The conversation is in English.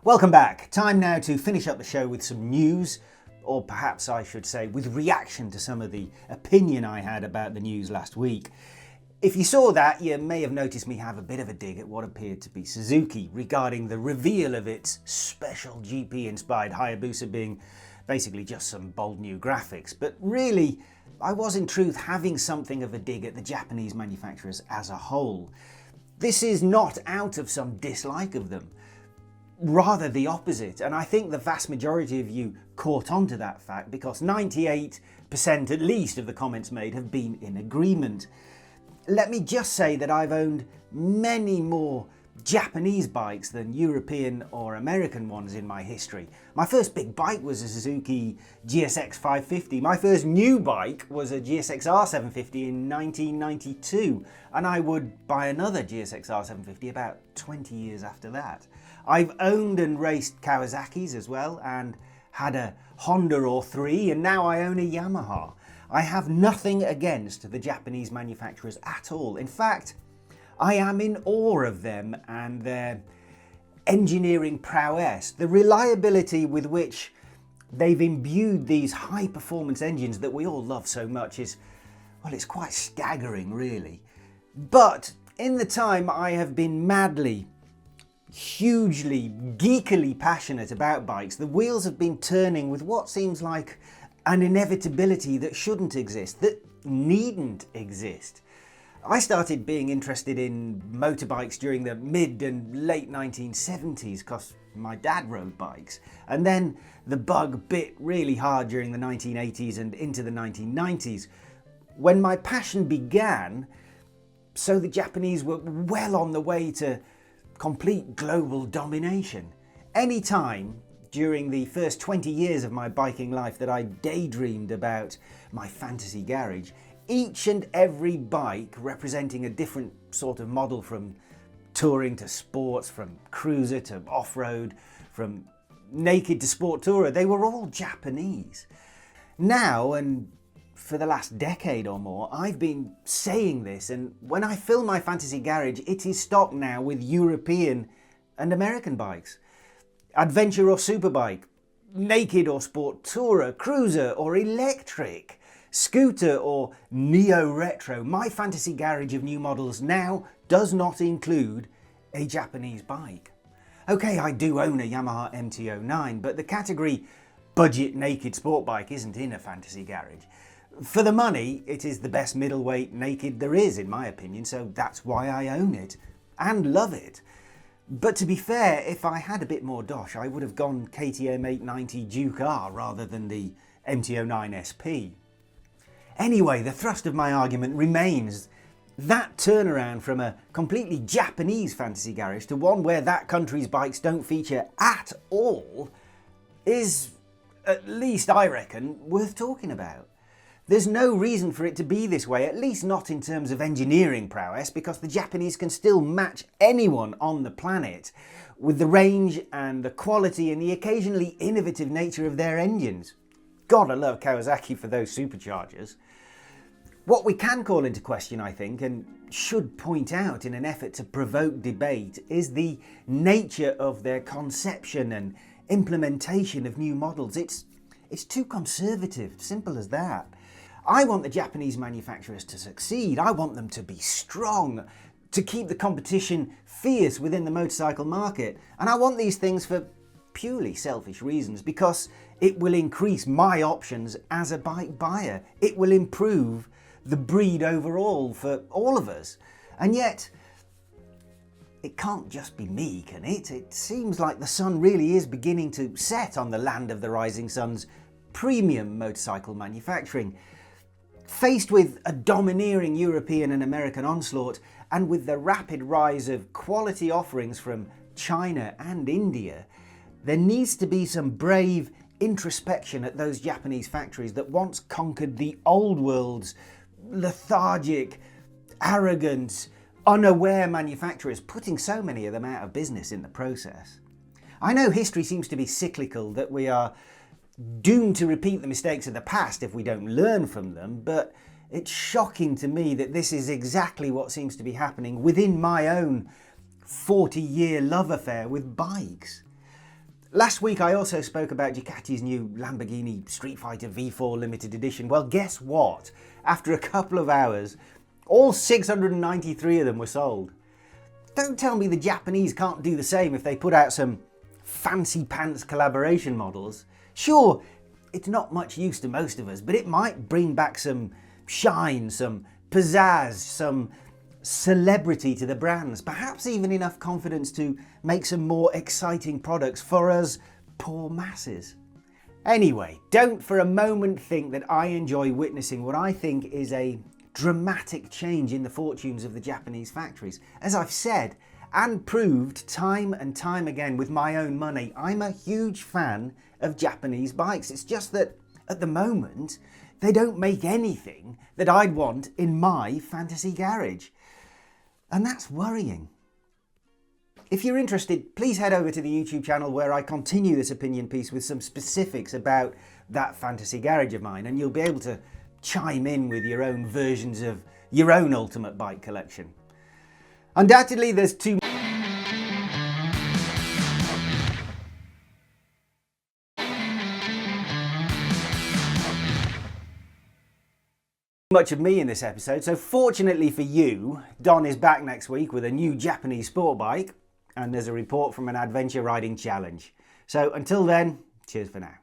Welcome back. Time now to finish up the show with some news, or perhaps I should say with reaction to some of the opinion I had about the news last week. If you saw that, you may have noticed me have a bit of a dig at what appeared to be Suzuki regarding the reveal of its special GP-inspired Hayabusa being basically just some bold new graphics. But really, I was in truth having something of a dig at the Japanese manufacturers as a whole. This is not out of some dislike of them. Rather the opposite, and I think the vast majority of you caught on to that fact because 98% at least of the comments made have been in agreement. Let me just say that I've owned many more Japanese bikes than European or American ones in my history. My first big bike was a Suzuki GSX 550. My first new bike was a GSX R750 in 1992, and I would buy another GSX R750 about 20 years after that. I've owned and raced Kawasaki's as well, and had a Honda or three, and now I own a Yamaha. I have nothing against the Japanese manufacturers at all. In fact, I am in awe of them and their engineering prowess. The reliability with which they've imbued these high-performance engines that we all love so much is, well, it's quite staggering, really. But in the time I have been madly, hugely, geekily passionate about bikes, the wheels have been turning with what seems like an inevitability that shouldn't exist, that needn't exist. I started being interested in motorbikes during the mid and late 1970s because my dad rode bikes, and then the bug bit really hard during the 1980s and into the 1990s. When my passion began, so the Japanese were well on the way to complete global domination. Any time during the first 20 years of my biking life that I daydreamed about my fantasy garage, each and every bike representing a different sort of model, from touring to sports, from cruiser to off-road, from naked to sport tourer, they were all Japanese. Now, and for the last decade or more, I've been saying this, and when I fill my fantasy garage, it is stocked now with European and American bikes. Adventure or superbike, naked or sport tourer, cruiser or electric, scooter or neo-retro. My fantasy garage of new models now does not include a Japanese bike. Okay, I do own a Yamaha MT-09, but the category budget naked sport bike isn't in a fantasy garage. For the money, it is the best middleweight naked there is, in my opinion, so that's why I own it and love it. But to be fair, if I had a bit more dosh, I would have gone KTM 890 Duke R rather than the MT-09 SP. Anyway, the thrust of my argument remains that turnaround from a completely Japanese fantasy garage to one where that country's bikes don't feature at all is, at least I reckon, worth talking about. There's no reason for it to be this way, at least not in terms of engineering prowess, because the Japanese can still match anyone on the planet with the range and the quality and the occasionally innovative nature of their engines. God, I love Kawasaki for those superchargers. What we can call into question, I think, and should point out in an effort to provoke debate, is the nature of their conception and implementation of new models. It's too conservative, simple as that. I want the Japanese manufacturers to succeed. I want them to be strong, to keep the competition fierce within the motorcycle market. And I want these things for purely selfish reasons, because it will increase my options as a bike buyer. It will improve the breed overall for all of us. And yet, it can't just be me, can it? It seems like the sun really is beginning to set on the land of the rising sun's premium motorcycle manufacturing. Faced with a domineering European and American onslaught, and with the rapid rise of quality offerings from China and India, there needs to be some brave introspection at those Japanese factories that once conquered the old world's lethargic, arrogant, unaware manufacturers, putting so many of them out of business in the process. I know history seems to be cyclical, that we are doomed to repeat the mistakes of the past if we don't learn from them, but it's shocking to me that this is exactly what seems to be happening within my own 40-year love affair with bikes. Last week I also spoke about Ducati's new Lamborghini Street Fighter V4 limited edition. Well, guess what? After a couple of hours, all 693 of them were sold. Don't tell me the Japanese can't do the same if they put out some fancy pants collaboration models. Sure, it's not much use to most of us, but it might bring back some shine, some pizzazz, some celebrity to the brands, perhaps even enough confidence to make some more exciting products for us poor masses. Anyway, don't for a moment think that I enjoy witnessing what I think is a dramatic change in the fortunes of the Japanese factories. As I've said and proved time and time again with my own money, I'm a huge fan of Japanese bikes. It's just that at the moment, they don't make anything that I'd want in my fantasy garage. And that's worrying. If you're interested, please head over to the YouTube channel where I continue this opinion piece with some specifics about that fantasy garage of mine, and you'll be able to chime in with your own versions of your own ultimate bike collection. Undoubtedly, there's too much of me in this episode, so fortunately for you, Don is back next week with a new Japanese sport bike, and there's a report from an adventure riding challenge. So until then, cheers for now.